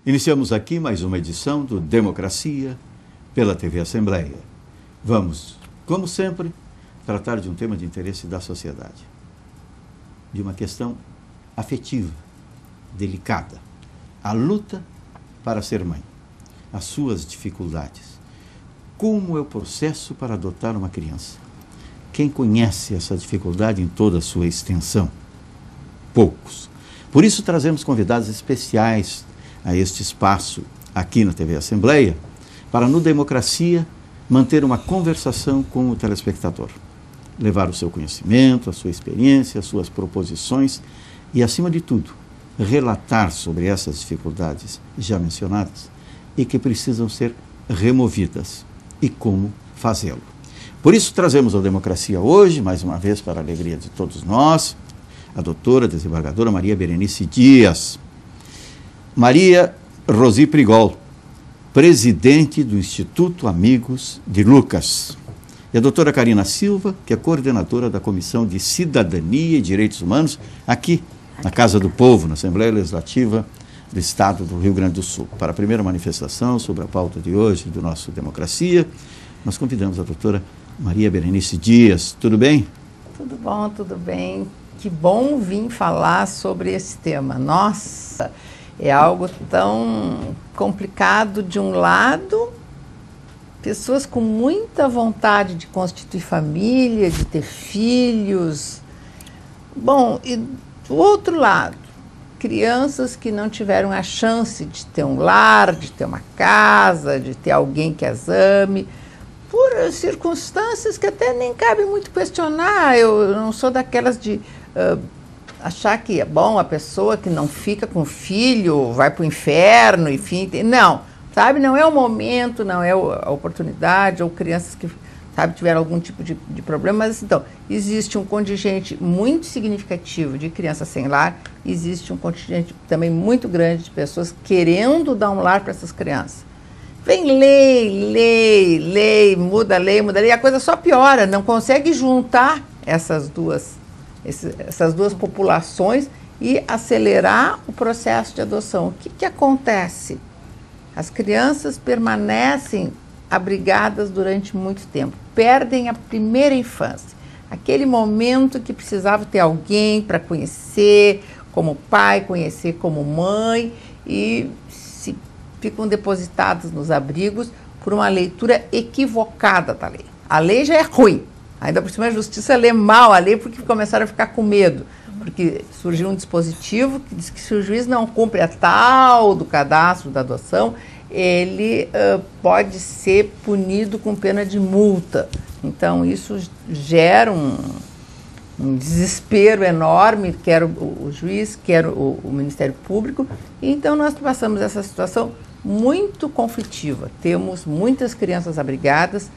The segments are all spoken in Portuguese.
Iniciamos aqui mais uma edição do Democracia pela TV Assembleia. Vamos, como sempre, tratar de um tema de interesse da sociedade, de uma questão afetiva, delicada, a luta para ser mãe, as suas dificuldades. Como é o processo para adotar uma criança? Quem conhece essa dificuldade em toda a sua extensão? Poucos. Por isso trazemos convidados especiais a este espaço aqui na TV Assembleia, para no Democracia manter uma conversação com o telespectador, levar o seu conhecimento, a sua experiência, as suas proposições e, acima de tudo, relatar sobre essas dificuldades já mencionadas e que precisam ser removidas e como fazê-lo. Por isso trazemos ao Democracia hoje, mais uma vez para a alegria de todos nós, a doutora desembargadora Maria Berenice Dias, Maria Rosi Prigol, presidente do Instituto Amigos de Lucas, e a doutora Karina Silva, que é coordenadora da Comissão de Cidadania e Direitos Humanos, aqui na Casa do Povo, na Assembleia Legislativa do Estado do Rio Grande do Sul. Para a primeira manifestação sobre a pauta de hoje do nosso Democracia, nós convidamos a doutora Maria Berenice Dias. Tudo bem? Tudo bom, tudo bem. Que bom vir falar sobre esse tema. Nossa, é algo tão complicado de um lado, pessoas com muita vontade de constituir família, de ter filhos. Bom, e do outro lado, crianças que não tiveram a chance de ter um lar, de ter uma casa, de ter alguém que as ame, por circunstâncias que até nem cabe muito questionar. Eu não sou daquelas de achar que é bom a pessoa que não fica com filho, vai para o inferno, enfim. Não, sabe, não é o momento, não é a oportunidade, ou crianças que, sabe, tiveram algum tipo de problema. Mas, então, existe um contingente muito significativo de crianças sem lar, existe um contingente também muito grande de pessoas querendo dar um lar para essas crianças. Vem lei, muda a lei, e a coisa só piora, não consegue juntar essas duas populações e acelerar o processo de adoção. O que acontece? As crianças permanecem abrigadas durante muito tempo, perdem a primeira infância, aquele momento que precisava ter alguém para conhecer como pai, conhecer como mãe, e se ficam depositados nos abrigos por uma leitura equivocada da lei. A lei já é ruim. Ainda por cima a justiça lê mal a lei porque começaram a ficar com medo, porque surgiu um dispositivo que diz que se o juiz não cumpre a tal do cadastro da adoção, ele pode ser punido com pena de multa. Então isso gera um desespero enorme, quer o juiz, quer o Ministério Público. E então nós passamos essa situação muito conflitiva. Temos muitas crianças abrigadas,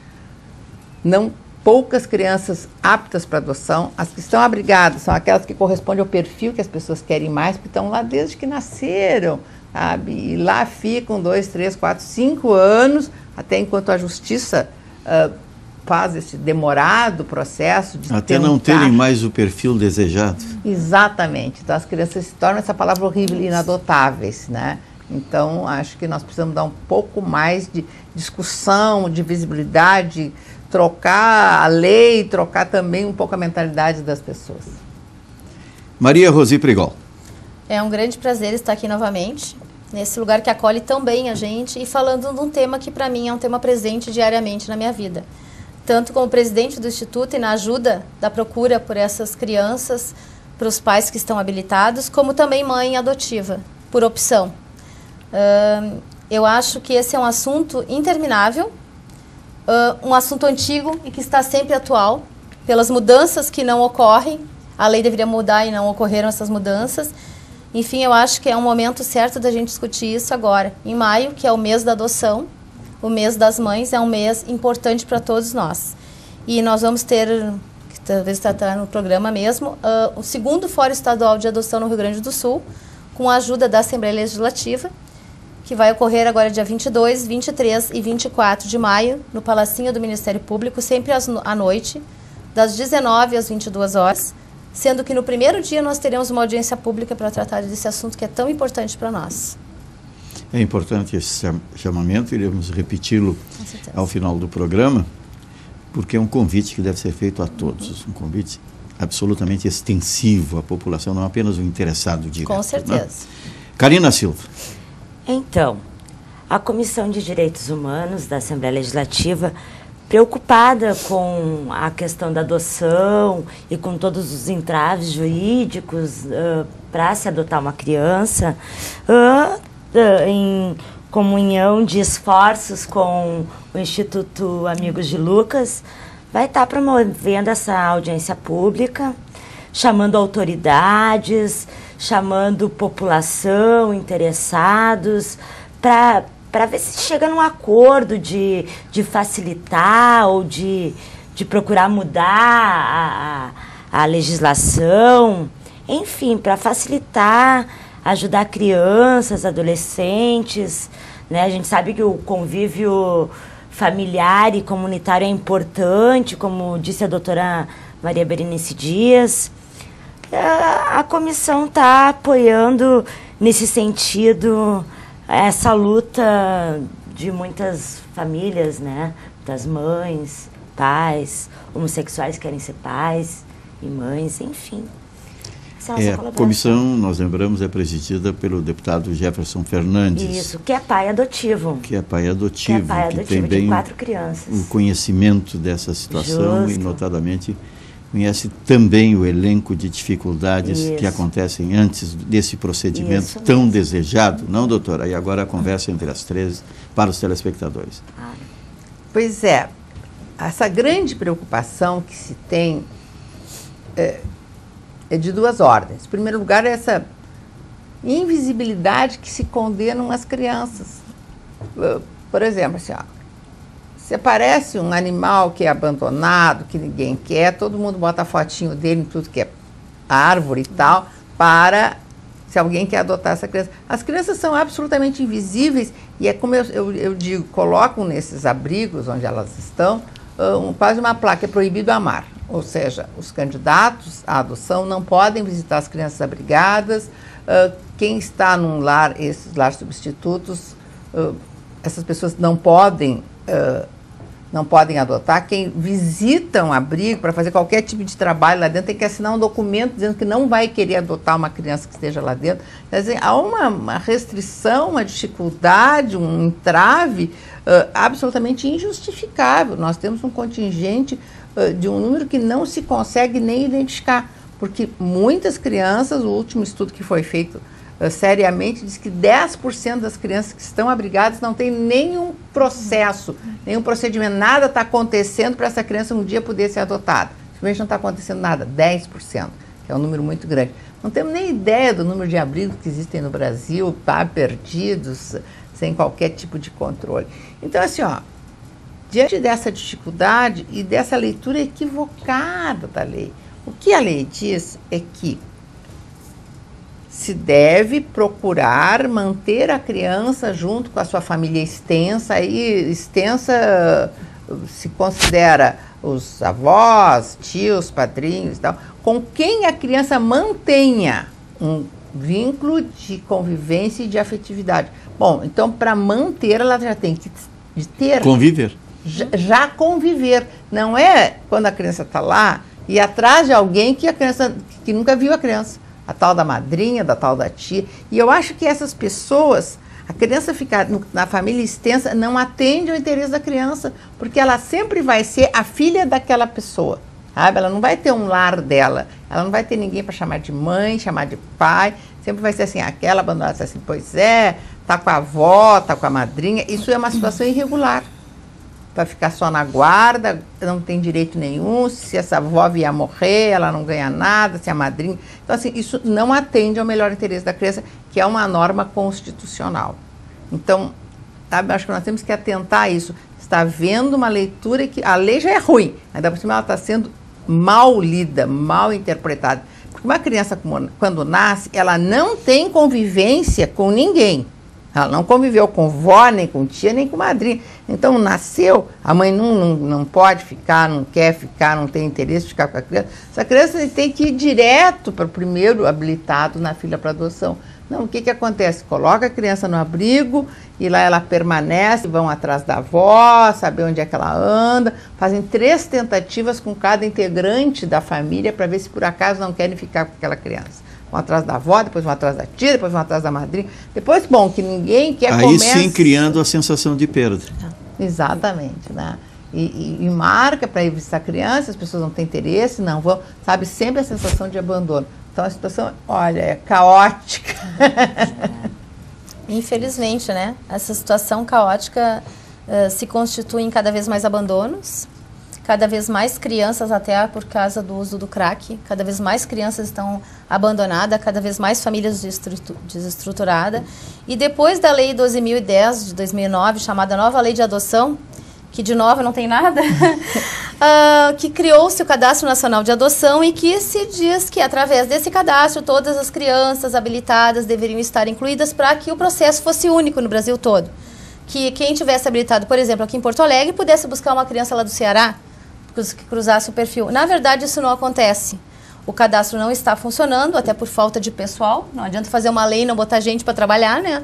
poucas crianças aptas para adoção. As que estão abrigadas são aquelas que correspondem ao perfil que as pessoas querem mais, porque estão lá desde que nasceram, sabe? E lá ficam 2, 3, 4, 5 anos, até enquanto a justiça faz esse demorado processo de até não terem mais o perfil desejado. Exatamente. Então as crianças se tornam, essa palavra horrível, inadotáveis, né? Então acho que nós precisamos dar um pouco mais de discussão, de visibilidade, trocar a lei, trocar também um pouco a mentalidade das pessoas. Maria Rosi Prigol. É um grande prazer estar aqui novamente, nesse lugar que acolhe tão bem a gente, e falando de um tema que para mim é um tema presente diariamente na minha vida. Tanto como presidente do Instituto e na ajuda da procura por essas crianças, para os pais que estão habilitados, como também mãe adotiva, por opção. Eu acho que esse é um assunto interminável, um assunto antigo e que está sempre atual, pelas mudanças que não ocorrem. A lei deveria mudar e não ocorreram essas mudanças. Enfim, eu acho que é um momento certo da gente discutir isso agora. Em maio, que é o mês da adoção, o mês das mães, é um mês importante para todos nós. E nós vamos ter, que talvez está no programa mesmo, o segundo Fórum Estadual de Adoção no Rio Grande do Sul, com a ajuda da Assembleia Legislativa, que vai ocorrer agora dia 22, 23 e 24 de maio, no Palacinho do Ministério Público, sempre à noite, das 19 às 22 horas, sendo que no primeiro dia nós teremos uma audiência pública para tratar desse assunto que é tão importante para nós. É importante esse chamamento, iremos repeti-lo ao final do programa, porque é um convite que deve ser feito a todos, um convite absolutamente extensivo à população, não apenas o interessado direto. Com certeza. Né? Karina Silva. Então, a Comissão de Direitos Humanos da Assembleia Legislativa, preocupada com a questão da adoção e com todos os entraves jurídicos para se adotar uma criança, em comunhão de esforços com o Instituto Amigos de Lucas, vai estar promovendo essa audiência pública, chamando autoridades, chamando população, interessados, para ver se chega num acordo de facilitar ou de procurar mudar a legislação, enfim, para facilitar, ajudar crianças, adolescentes, né? A gente sabe que o convívio familiar e comunitário é importante, como disse a doutora Maria Berenice Dias. A comissão está apoiando nesse sentido essa luta de muitas famílias, né? Das mães, pais, homossexuais que querem ser pais e mães, enfim. A comissão, nós lembramos, é presidida pelo deputado Jefferson Fernandes. Isso, que é pai adotivo. Que tem bem de 4 crianças. O conhecimento dessa situação. Justo. E, notadamente, conhece também o elenco de dificuldades que acontecem antes desse procedimento tão desejado. Não, doutora? E agora a conversa entre as três para os telespectadores. Pois é, essa grande preocupação que se tem é de duas ordens. Em primeiro lugar, essa invisibilidade que se condenam as crianças. Por exemplo, assim, se aparece um animal que é abandonado, que ninguém quer, todo mundo bota a fotinho dele em tudo que é árvore e tal, para se alguém quer adotar essa criança. As crianças são absolutamente invisíveis e é como eu digo, colocam nesses abrigos onde elas estão, quase uma placa, é proibido amar. Ou seja, os candidatos à adoção não podem visitar as crianças abrigadas, quem está num lar, esses lares substitutos, essas pessoas não podem adotar. Quem visita um abrigo para fazer qualquer tipo de trabalho lá dentro tem que assinar um documento dizendo que não vai querer adotar uma criança que esteja lá dentro. Quer dizer, há uma restrição, uma dificuldade, um entrave absolutamente injustificável. Nós temos um contingente de um número que não se consegue nem identificar, porque muitas crianças, o último estudo que foi feito seriamente, diz que 10% das crianças que estão abrigadas não tem nenhum processo, nenhum procedimento, nada está acontecendo para essa criança um dia poder ser adotada. Simplesmente não está acontecendo nada, 10%, que é um número muito grande. Não temos nem ideia do número de abrigos que existem no Brasil, perdidos, sem qualquer tipo de controle. Então, assim, diante dessa dificuldade e dessa leitura equivocada da lei, o que a lei diz é que se deve procurar manter a criança junto com a sua família extensa, e extensa se considera os avós, tios, padrinhos e tal, com quem a criança mantenha um vínculo de convivência e de afetividade. Bom, então para manter ela já tem que ter... Conviver. Já conviver. Não é quando a criança está lá e atrás de alguém que a criança que nunca viu a criança. A tal da madrinha, da tal da tia. E eu acho que essas pessoas, a criança ficar na família extensa, não atende ao interesse da criança, porque ela sempre vai ser a filha daquela pessoa, sabe? Ela não vai ter um lar dela, ela não vai ter ninguém para chamar de mãe, chamar de pai, sempre vai ser assim, aquela abandonada, assim, pois é, tá com a avó, tá com a madrinha. Isso é uma situação irregular. Vai ficar só na guarda, não tem direito nenhum, se essa avó vier morrer, ela não ganha nada, se a madrinha... Então, assim, isso não atende ao melhor interesse da criança, que é uma norma constitucional. Então, sabe, acho que nós temos que atentar a isso. Está havendo uma leitura que... A lei já é ruim, ainda por cima ela está sendo mal lida, mal interpretada. Porque uma criança, quando nasce, ela não tem convivência com ninguém. Ela não conviveu com vó, nem com tia, nem com madrinha. Então, nasceu, a mãe não pode ficar, não quer ficar, não tem interesse de ficar com a criança. Essa criança tem que ir direto para o primeiro habilitado na fila para adoção. Não, o que que acontece? Coloca a criança no abrigo e lá ela permanece, vão atrás da avó, saber onde é que ela anda, fazem 3 tentativas com cada integrante da família para ver se por acaso não querem ficar com aquela criança. Vão atrás da avó, depois vão atrás da tia, depois vão atrás da madrinha. Depois, bom, que ninguém quer Aí sim criando a sensação de perda. Exatamente, né? E marca para ir visitar a criança, as pessoas não têm interesse, não vão, sabe, sempre a sensação de abandono. Então a situação, olha, é caótica. Infelizmente, né? Essa situação caótica se constitui em cada vez mais abandonos, cada vez mais crianças, até por causa do uso do crack, cada vez mais crianças estão abandonadas, cada vez mais famílias desestruturadas. E depois da Lei 12.010 de 2009, chamada Nova Lei de Adoção, que de novo não tem nada, que criou-se o Cadastro Nacional de Adoção e que se diz que através desse cadastro todas as crianças habilitadas deveriam estar incluídas para que o processo fosse único no Brasil todo. Que quem tivesse habilitado, por exemplo, aqui em Porto Alegre, pudesse buscar uma criança lá do Ceará, que cruzasse o perfil. Na verdade, isso não acontece. O cadastro não está funcionando, até por falta de pessoal. Não adianta fazer uma lei e não botar gente para trabalhar, né?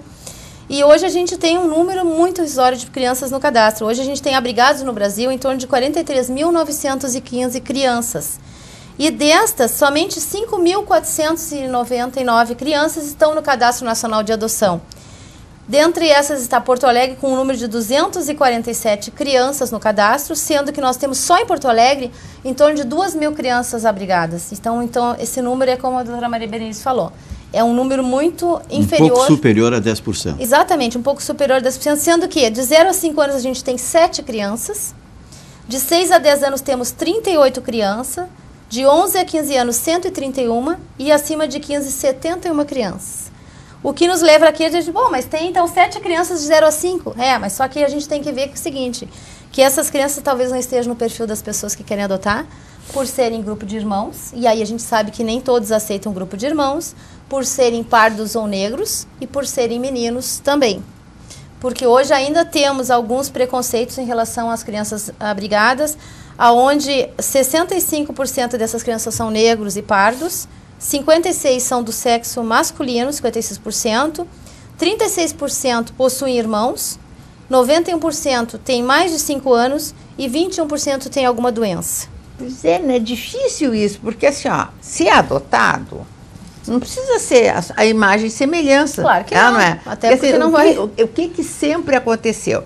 E hoje a gente tem um número muito irrisório de crianças no cadastro. Hoje a gente tem abrigados no Brasil em torno de 43.915 crianças. E destas, somente 5.499 crianças estão no Cadastro Nacional de Adoção. Dentre essas está Porto Alegre com um número de 247 crianças no cadastro, sendo que nós temos só em Porto Alegre em torno de 2.000 crianças abrigadas. Então esse número é como a doutora Maria Berenice falou. É um número muito inferior. Um pouco superior a 10%. Exatamente, um pouco superior a 10%, sendo que de 0 a 5 anos a gente tem 7 crianças, de 6 a 10 anos temos 38 crianças, de 11 a 15 anos 131 e acima de 15, 71 crianças. O que nos leva aqui a gente, bom, mas tem então 7 crianças de 0 a 5. Mas só que a gente tem que ver que é o seguinte, que essas crianças talvez não estejam no perfil das pessoas que querem adotar, por serem grupo de irmãos, e aí a gente sabe que nem todos aceitam grupo de irmãos, por serem pardos ou negros e por serem meninos também. Porque hoje ainda temos alguns preconceitos em relação às crianças abrigadas, onde 65% dessas crianças são negros e pardos, 56% são do sexo masculino, 56%, 36% possuem irmãos, 91% têm mais de 5 anos e 21% têm alguma doença. Pois é, né? É difícil isso, porque assim, ó, se é adotado, não precisa ser a imagem e semelhança. Claro que não, é? Até porque assim, não vai... O que sempre aconteceu?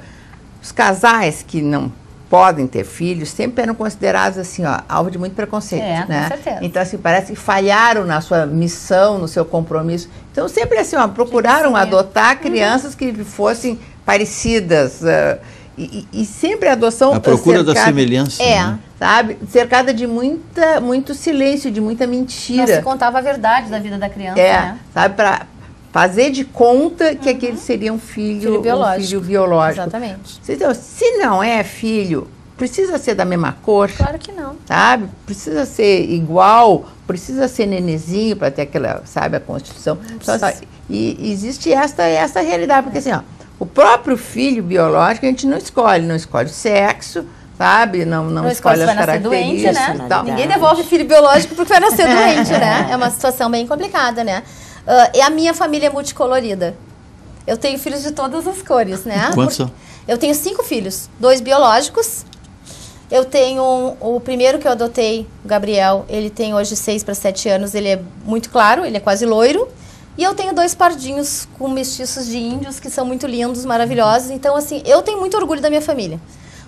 Os casais que não podem ter filhos sempre eram considerados assim, ó, alvo de muito preconceito, né? Com certeza. Então, assim, parece que falharam na sua missão, no seu compromisso. Então, sempre assim, ó, procuraram adotar crianças que fossem parecidas, e sempre a adoção... A procura da semelhança. Né? Sabe? Cercada de muito silêncio, de muita mentira. Não se contava a verdade da vida da criança, né? Sabe? Para fazer de conta que aquele seria um filho biológico. Exatamente. Então, se não é filho, precisa ser da mesma cor. Claro que não. Sabe? Precisa ser igual, precisa ser nenezinho para ter aquela, sabe, a constituição. Então, e existe essa realidade, porque assim, ó, o próprio filho biológico a gente não escolhe o sexo, sabe? Não escolhe as características. Doente, né? E tal. Ninguém devolve filho biológico porque vai nascer doente, né? É uma situação bem complicada, né? E a minha família é multicolorida. Eu tenho filhos de todas as cores, né? Quantos são? Eu tenho 5 filhos, 2 biológicos. Eu tenho o primeiro que eu adotei, o Gabriel, ele tem hoje 6 para 7 anos, ele é muito claro, ele é quase loiro. E eu tenho 2 pardinhos com mestiços de índios, que são muito lindos, maravilhosos. Então, assim, eu tenho muito orgulho da minha família.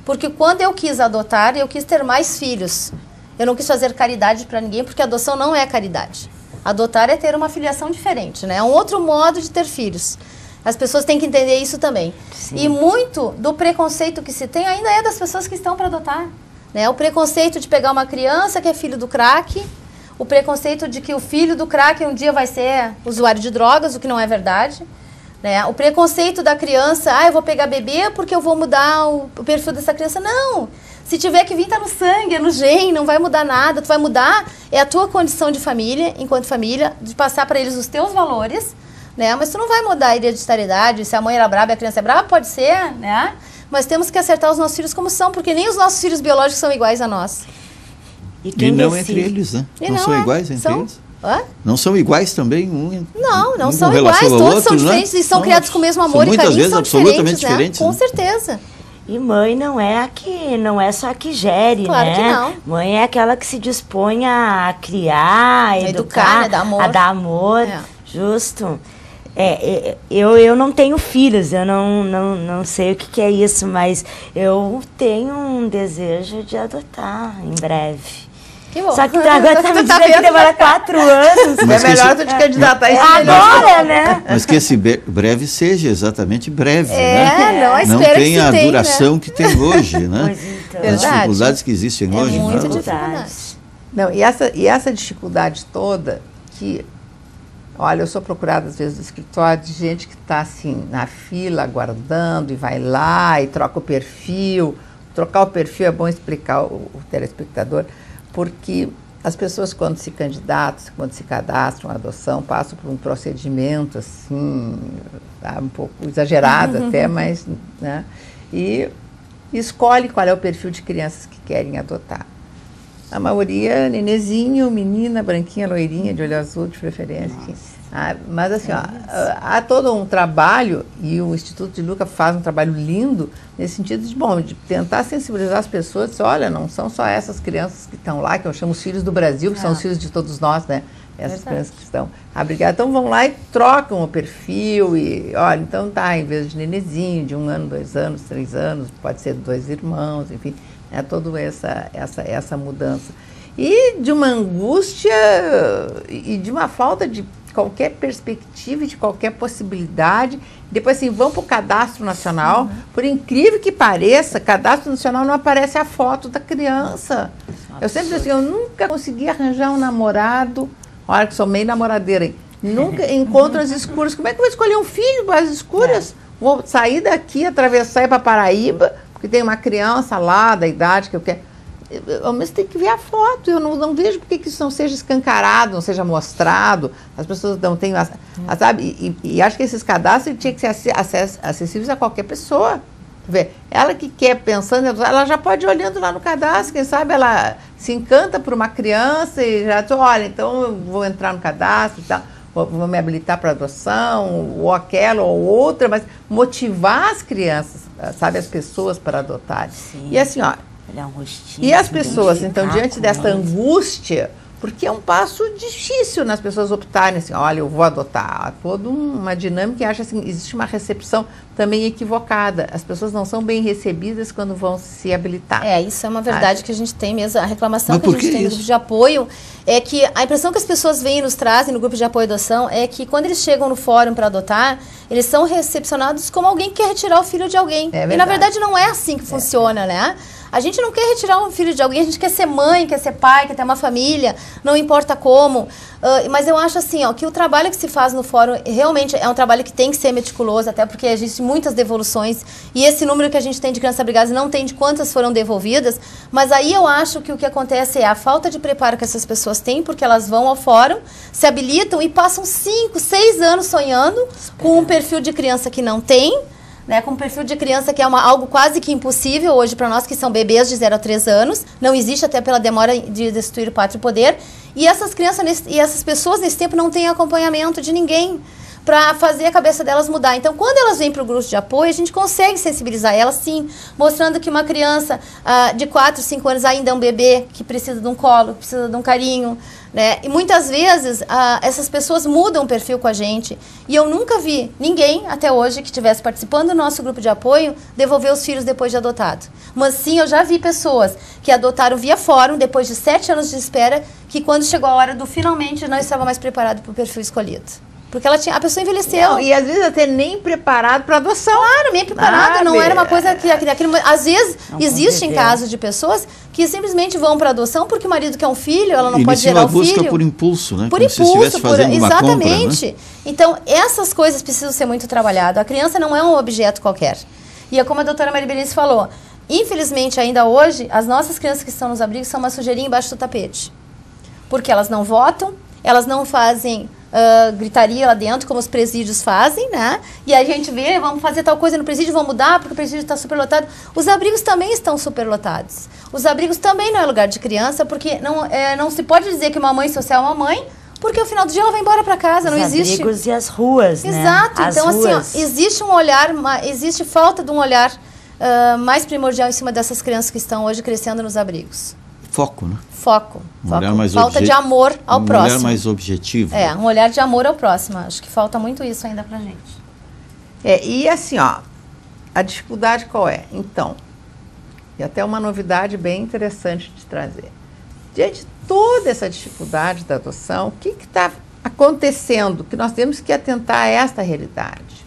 Porque quando eu quis adotar, eu quis ter mais filhos. Eu não quis fazer caridade para ninguém, porque adoção não é caridade. Adotar é ter uma filiação diferente, né? É um outro modo de ter filhos. As pessoas têm que entender isso também. Sim. E muito do preconceito que se tem ainda é das pessoas que estão para adotar, né? O preconceito de pegar uma criança que é filho do crack, o preconceito de que o filho do crack um dia vai ser usuário de drogas, o que não é verdade, né? O preconceito da criança, eu vou pegar bebê porque eu vou mudar o perfil dessa criança. Não! Se tiver que vir, tá no sangue, é no gene, não vai mudar nada. Tu vai mudar é a tua condição de família, enquanto família, de passar para eles os teus valores, né? Mas tu não vai mudar a hereditariedade. Se a mãe era brava e a criança é brava, pode ser, né? Mas temos que acertar os nossos filhos como são, porque nem os nossos filhos biológicos são iguais a nós. E não entre eles, né? Não são iguais entre eles? Hã? Não são iguais também? Não um são com relação iguais, ao todos outro, são né? diferentes e são Não, criados com o mesmo amor e muitas carinho, vezes são absolutamente diferentes, né? Com né? certeza. E mãe não é não é só a que gere, Claro né? que não. Mãe é aquela que se dispõe a criar, a educar, né? Dar amor. a dar amor, É. justo. Eu não tenho filhos, eu não sei o que é isso, mas eu tenho um desejo de adotar em breve. Que bom. Só que agora tá me dizendo que demora 4 anos. Mas é melhor tu te candidatar a isso. Agora, né? Mas que esse breve seja exatamente breve, né? Não, Não espero tem que a se tenha, duração né? que tem hoje, né? Pois então. As Verdade. dificuldades que existem É hoje. muito né? dificuldade. Não, e essa dificuldade toda que, olha, eu sou procurada às vezes do escritório de gente que está assim na fila aguardando e vai lá e troca o perfil. Trocar o perfil é bom explicar o telespectador, porque as pessoas quando se candidatam, quando se cadastram à adoção, passam por um procedimento assim, um pouco exagerado até, mas, né, e escolhe qual é o perfil de crianças que querem adotar. A maioria, nenezinho, menina, branquinha, loirinha, de olho azul, de preferência. Enfim. Mas assim, há todo um trabalho, e o Instituto de Luca faz um trabalho lindo, nesse sentido de tentar sensibilizar as pessoas, dizer, olha, não são só essas crianças que estão lá, que eu chamo os filhos do Brasil, que são os filhos de todos nós, né? Essas crianças que estão abrigadas. Então vão lá e trocam o perfil, e olha, então tá, em vez de nenezinho, de 1 ano, 2 anos, 3 anos, pode ser 2 irmãos, enfim. É toda essa mudança. E de uma angústia e de uma falta de qualquer perspectiva e de qualquer possibilidade. Depois, assim, vão para o Cadastro Nacional. Por incrível que pareça, Cadastro Nacional não aparece a foto da criança. Eu sempre digo assim, eu nunca consegui arranjar um namorado, olha que sou meio namoradeira, hein? Nunca encontro as escuras. Como é que eu vou escolher um filho para as escuras? Vou sair daqui, atravessar e ir para Paraíba, porque tem uma criança lá da idade que eu quero. Ao menos tem que ver a foto. Eu não vejo porque que isso não seja escancarado, não seja mostrado. As pessoas não têm, sabe? E acho que esses cadastros tinham que ser acessíveis a qualquer pessoa. Vê, ela que quer pensando, ela já pode ir olhando lá no cadastro, quem sabe ela se encanta por uma criança e já diz, olha, então eu vou entrar no cadastro e tal. Vou me habilitar para adoção, ou aquela ou outra, mas motivar as crianças, sabe, as pessoas para adotarem. Sim. E assim, ó, Olhar um rostinho, e as pessoas, então, identificar diante com dessa eles. angústia, porque é um passo difícil nas pessoas optarem assim, olha, eu vou adotar. Há toda uma dinâmica e acha assim, existe uma recepção também equivocada. As pessoas não são bem recebidas quando vão se habilitar. Isso é uma verdade que a gente tem mesmo. A reclamação Mas que a por gente que tem no isso? grupo de apoio é que a impressão que as pessoas vêm e nos trazem no grupo de apoio e adoção é que quando eles chegam no fórum para adotar, eles são recepcionados como alguém que quer retirar o filho de alguém. É e na verdade não é assim que funciona, né? A gente não quer retirar um filho de alguém, a gente quer ser mãe, quer ser pai, quer ter uma família, não importa como. Mas eu acho assim, ó, que o trabalho que se faz no fórum realmente é um trabalho que tem que ser meticuloso, até porque existem muitas devoluções, e esse número que a gente tem de crianças abrigadas não tem de quantas foram devolvidas, mas aí eu acho que o que acontece é a falta de preparo que essas pessoas têm, porque elas vão ao fórum, se habilitam e passam 5, 6 anos sonhando com um perfil de criança que não tem, né, com um perfil de criança que é algo quase que impossível hoje para nós que são bebês de 0 a 3 anos, não existe até pela demora de destituir o pátrio poder, e essas crianças e essas pessoas nesse tempo não têm acompanhamento de ninguém para fazer a cabeça delas mudar. Então, quando elas vêm para o grupo de apoio, a gente consegue sensibilizar elas, sim, mostrando que uma criança de 4, 5 anos ainda é um bebê que precisa de um colo, precisa de um carinho, né? E muitas vezes essas pessoas mudam o perfil com a gente. E eu nunca vi ninguém até hoje que estivesse participando do nosso grupo de apoio devolver os filhos depois de adotado. Mas sim, eu já vi pessoas que adotaram via fórum depois de 7 anos de espera, que quando chegou a hora do finalmente não estava mais preparado para o perfil escolhido. Porque a pessoa envelheceu. Não, e às vezes até nem preparado para adoção. Claro, nem preparado, não era uma coisa que às vezes Não existem conviveu. casos de pessoas que simplesmente vão para adoção porque o marido quer um filho, ela não pode Inicia gerar uma o busca filho. por impulso, né? Por Como se impulso, estivesse fazendo uma exatamente. compra, né? Então, essas coisas precisam ser muito trabalhadas. A criança não é um objeto qualquer. E é como a doutora Maria Berenice falou, infelizmente ainda hoje, as nossas crianças que estão nos abrigos são uma sujeirinha embaixo do tapete. Porque elas não votam, elas não fazem gritaria lá dentro, como os presídios fazem, né? E a gente vê, vamos fazer tal coisa no presídio, vamos mudar, porque o presídio está superlotado. Os abrigos também estão superlotados. Os abrigos também não é lugar de criança, porque não se pode dizer que uma mãe social é uma mãe, Porque no final do dia ela vai embora para casa, não existe... Os abrigos e as ruas, né? Exato, As então ruas. assim, ó, existe um olhar, existe falta de um olhar mais primordial em cima dessas crianças que estão hoje crescendo nos abrigos. Foco, né? Foco. Um olhar mais Falta de amor ao próximo. Um olhar mais objetivo. É, um olhar de amor ao próximo. Acho que falta muito isso ainda pra gente. E assim, ó, a dificuldade qual é? Então, e até uma novidade bem interessante de trazer. Diante de toda essa dificuldade da adoção, o que está acontecendo? Que nós temos que atentar a esta realidade.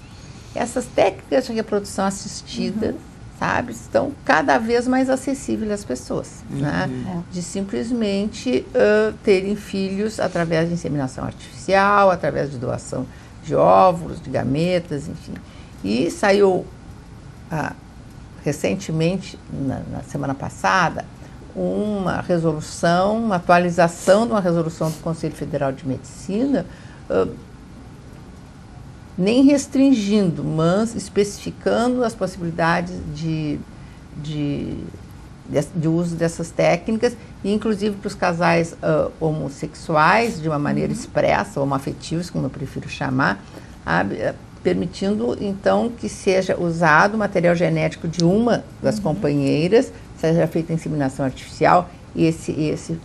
Essas técnicas de reprodução assistida, sabe, estão cada vez mais acessíveis às pessoas, né? De simplesmente terem filhos através de inseminação artificial, através de doação de óvulos, de gametas, enfim. E saiu recentemente, na semana passada, uma resolução, uma atualização de uma resolução do Conselho Federal de Medicina, nem restringindo, mas especificando as possibilidades de uso dessas técnicas, e inclusive para os casais homossexuais, de uma maneira expressa, homoafetivos, como eu prefiro chamar, permitindo, então, que seja usado o material genético de uma das companheiras, seja feita a inseminação artificial, e esse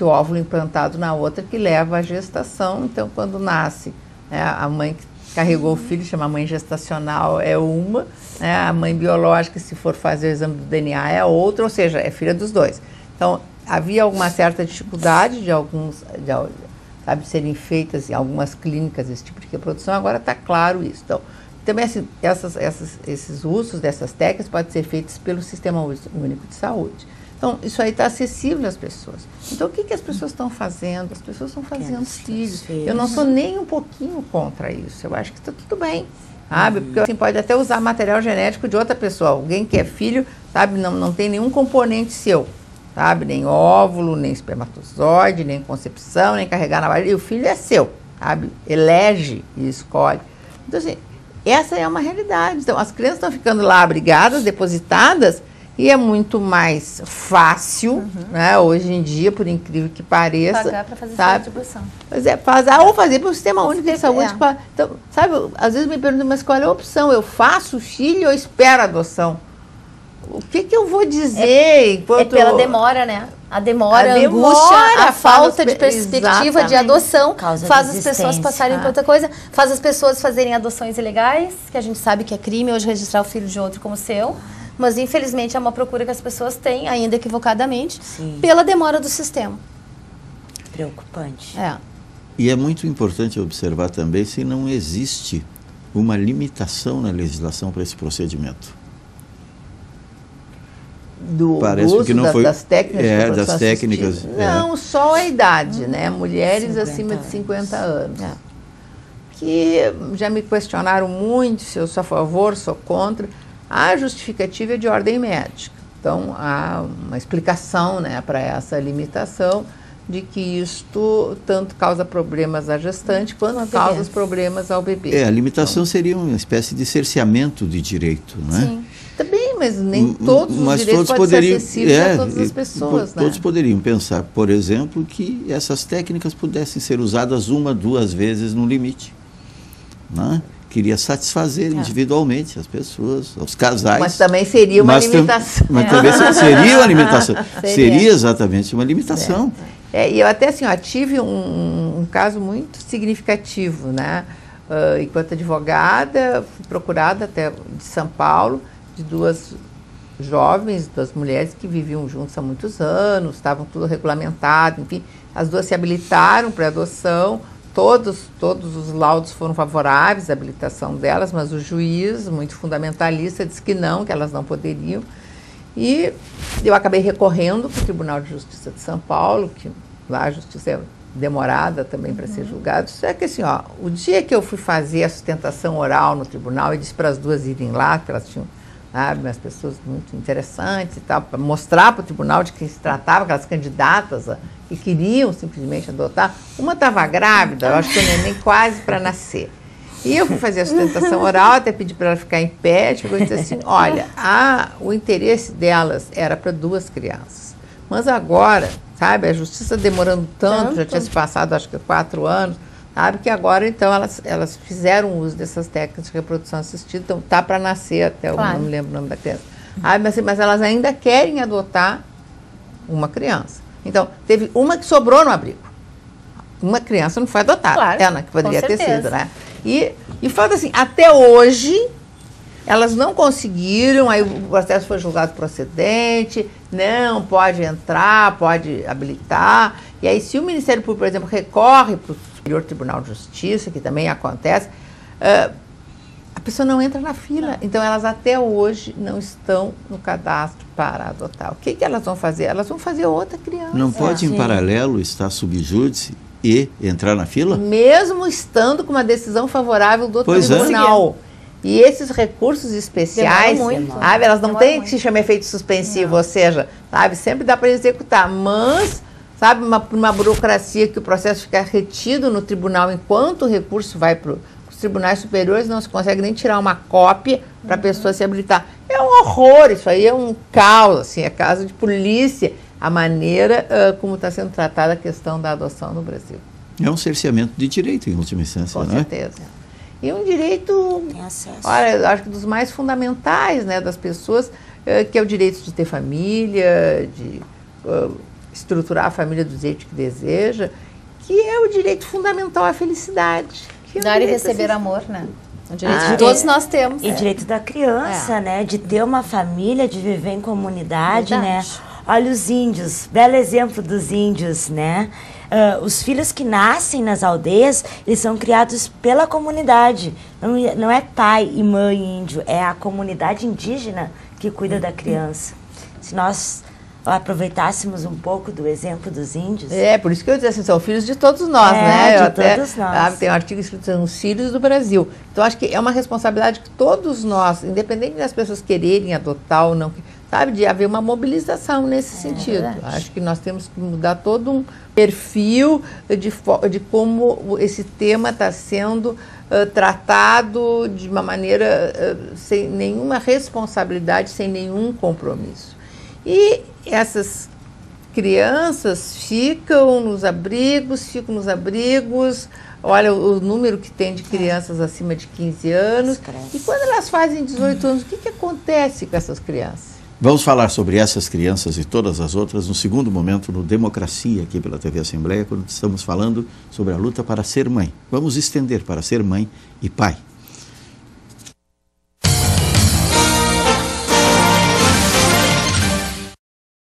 óvulo implantado na outra, que leva à gestação. Então, quando nasce, a mãe que carregou o filho, chama mãe gestacional, é uma, né? A mãe biológica, se for fazer o exame do DNA, é outra, ou seja, é filha dos dois. Então, havia alguma certa dificuldade de serem feitas em algumas clínicas esse tipo de reprodução, agora está claro isso. Então, também assim, esses usos dessas técnicas podem ser feitos pelo Sistema Único de Saúde. Então, isso aí está acessível às pessoas. Então, o que as pessoas estão fazendo? As pessoas estão fazendo filhos. Eu não sou nem um pouquinho contra isso. Eu acho que está tudo bem, sabe? Porque assim, pode até usar material genético de outra pessoa. Alguém que é filho, sabe, não tem nenhum componente seu, sabe? Nem óvulo, nem espermatozoide, nem concepção, nem carregar na barriga. E o filho é seu, sabe? Elege e escolhe. Então, assim, essa é uma realidade. Então, as crianças estão ficando lá abrigadas, depositadas, e é muito mais fácil, né, hoje em dia, por incrível que pareça. Pagar para fazer essa distribuição. Pois é, ou fazer para o Sistema Único de Saúde. Então, sabe, às vezes me perguntam, mas qual é a opção? Eu faço filho ou espero a adoção? O que eu vou dizer enquanto... É pela demora, né? A demora, a angústia, a falta de perspectiva de adoção faz as pessoas passarem por outra coisa, faz as pessoas fazerem adoções ilegais, que a gente sabe que é crime hoje registrar o filho de outro como seu, mas infelizmente é uma procura que as pessoas têm, ainda equivocadamente, pela demora do sistema. Preocupante. E é muito importante observar também se não existe uma limitação na legislação para esse procedimento. Do uso que não foi, das técnicas das técnicas. Não, só a idade, né? Mulheres acima de 50 anos. Que já me questionaram muito se eu sou a favor, sou contra. A justificativa é de ordem médica. Então, há uma explicação, né, para essa limitação, de que isto tanto causa problemas à gestante quanto causa os problemas ao bebê. A limitação seria uma espécie de cerceamento de direito, não é? Sim. Também, mas nem todos os direitos podem ser acessíveis a todas as pessoas. Todos poderiam pensar, por exemplo, que essas técnicas pudessem ser usadas 1, 2 vezes no limite. Não é? Queria satisfazer individualmente as pessoas, os casais. Mas também seria uma limitação. Mas também seria uma limitação. Seria exatamente uma limitação. E eu até assim, tive um caso muito significativo, né? Enquanto advogada, fui procurada até de São Paulo, de 2 jovens, 2 mulheres que viviam juntas há muitos anos, estavam tudo regulamentado, enfim. As 2 se habilitaram para adoção. Todos os laudos foram favoráveis à habilitação delas, mas o juiz, muito fundamentalista, disse que elas não poderiam. E eu acabei recorrendo para o Tribunal de Justiça de São Paulo, que lá a justiça é demorada também para ser julgado. Só que assim, o dia que eu fui fazer a sustentação oral no tribunal, e disse para as 2 irem lá, porque elas tinham, sabe, umas pessoas muito interessantes e tal, para mostrar para o tribunal de quem se tratava, aquelas candidatas que queriam simplesmente adotar. Uma estava grávida, eu acho que o neném quase para nascer. E eu fui fazer a sustentação oral, até pedi para ela ficar em pé, chegou e disse assim, olha, o interesse delas era para 2 crianças, mas agora sabe? A justiça demorando tanto, já tinha se passado acho que 4 anos, sabe? Que agora então elas fizeram uso dessas técnicas de reprodução assistida, então tá para nascer até, eu não me lembro o nome da criança. Mas elas ainda querem adotar uma criança. Então, teve uma que sobrou no abrigo. Uma criança não foi adotada, Claro, que poderia com ter certeza. sido, né? E falta assim, até hoje, elas não conseguiram, aí o processo foi julgado procedente, não pode entrar, pode habilitar. E aí, se o Ministério Público, por exemplo, recorre para o Superior Tribunal de Justiça, que também acontece, a pessoa não entra na fila. Não. Então, elas até hoje não estão no cadastro para adotar. O que elas vão fazer? Elas vão fazer outra criança. Não pode, em paralelo, estar sob júdice e entrar na fila? Mesmo estando com uma decisão favorável do tribunal. E esses recursos especiais, sabe, elas não têm que se chama efeito suspensivo, ou seja, sabe, sempre dá para executar, mas, sabe, uma burocracia que o processo fica retido no tribunal enquanto o recurso vai para os tribunais superiores, não se consegue nem tirar uma cópia para a pessoa se habilitar. É um horror, isso aí é um caos, assim, é caso de polícia, a maneira como está sendo tratada a questão da adoção no Brasil. É um cerceamento de direito, em última instância, não é? Com certeza. E um direito, olha, eu acho que dos mais fundamentais, né, das pessoas, que é o direito de ter família, de estruturar a família do jeito que deseja, que é o direito fundamental à felicidade. Dar e receber amor, né? O direito que todos nós temos. E direito da criança, né, de ter uma família, de viver em comunidade, né? Olha os índios, belo exemplo dos índios, né? Os filhos que nascem nas aldeias, eles são criados pela comunidade. Não é pai e mãe índio, é a comunidade indígena que cuida da criança. Se nós aproveitássemos um pouco do exemplo dos índios... por isso que eu disse assim, são filhos de todos nós, né? Todos nós. Tem um artigo escrito, são os filhos do Brasil. Então, acho que é uma responsabilidade que todos nós, independente das pessoas quererem adotar ou não, sabe, de haver uma mobilização nesse sentido. Acho que nós temos que mudar todo um perfil de como esse tema está sendo tratado de uma maneira sem nenhuma responsabilidade, sem nenhum compromisso. E essas crianças ficam nos abrigos, olha o número que tem de crianças acima de 15 anos, e quando elas fazem 18 anos, o que acontece com essas crianças? Vamos falar sobre essas crianças e todas as outras no segundo momento no Democracia, aqui pela TV Assembleia, quando estamos falando sobre a luta para ser mãe. Vamos estender para ser mãe e pai.